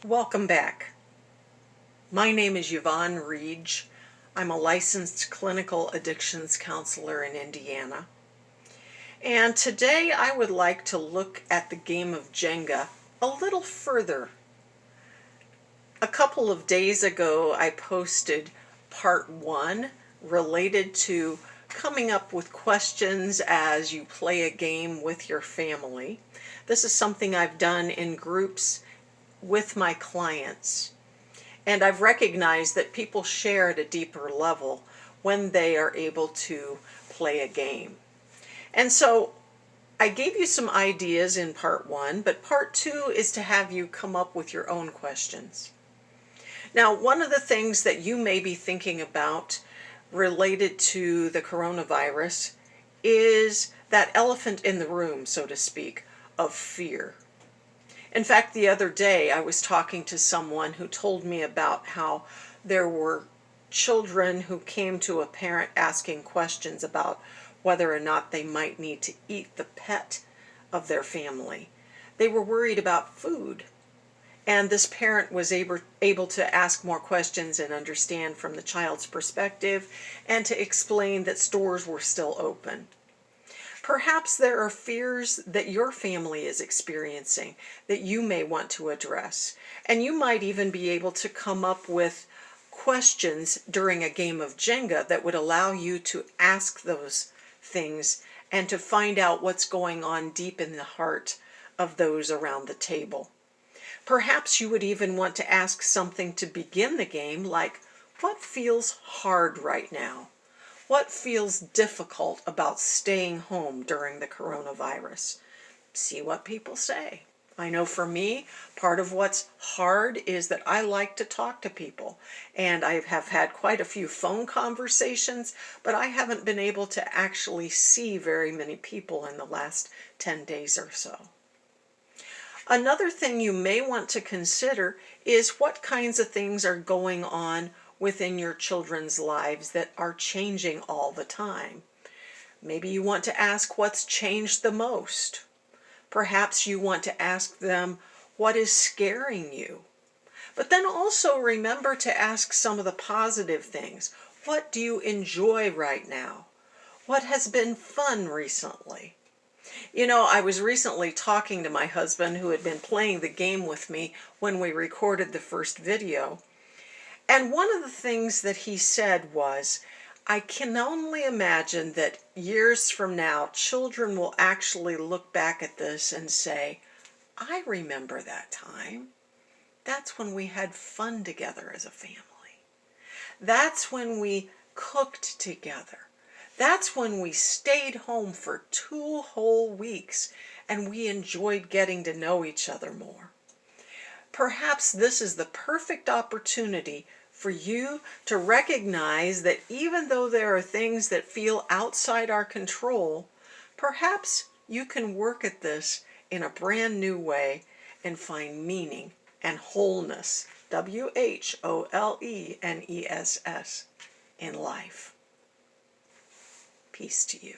Welcome back. My name is Yvonne Reege. I'm a licensed clinical addictions counselor in Indiana. And today I would like to look at the game of Jenga a little further. A couple of days ago I posted part 1 related to coming up with questions as you play a game with your family. This is something I've done in groups with my clients. And I've recognized that people share at a deeper level when they are able to play a game. And so I gave you some ideas in part 1, but part 2 is to have you come up with your own questions. Now, one of the things that you may be thinking about related to the coronavirus is that elephant in the room, so to speak, of fear. In fact, the other day I was talking to someone who told me about how there were children who came to a parent asking questions about whether or not they might need to eat the pet of their family. They were worried about food. And this parent was able to ask more questions and understand from the child's perspective and to explain that stores were still open. Perhaps there are fears that your family is experiencing that you may want to address. And you might even be able to come up with questions during a game of Jenga that would allow you to ask those things and to find out what's going on deep in the heart of those around the table. Perhaps you would even want to ask something to begin the game, like, what feels hard right now? What feels difficult about staying home during the coronavirus? See what people say. I know for me, part of what's hard is that I like to talk to people. And I have had quite a few phone conversations, but I haven't been able to actually see very many people in the last 10 days or so. Another thing you may want to consider is what kinds of things are going on within your children's lives that are changing all the time. Maybe you want to ask what's changed the most. Perhaps you want to ask them what is scaring you. But then also remember to ask some of the positive things. What do you enjoy right now? What has been fun recently? You know, I was recently talking to my husband who had been playing the game with me when we recorded the first video. And one of the things that he said was, I can only imagine that years from now, children will actually look back at this and say, I remember that time. That's when we had fun together as a family. That's when we cooked together. That's when we stayed home for 2 whole weeks and we enjoyed getting to know each other more. Perhaps this is the perfect opportunity for you to recognize that even though there are things that feel outside our control, perhaps you can work at this in a brand new way and find meaning and wholeness, WHOLENESS, in life. Peace to you.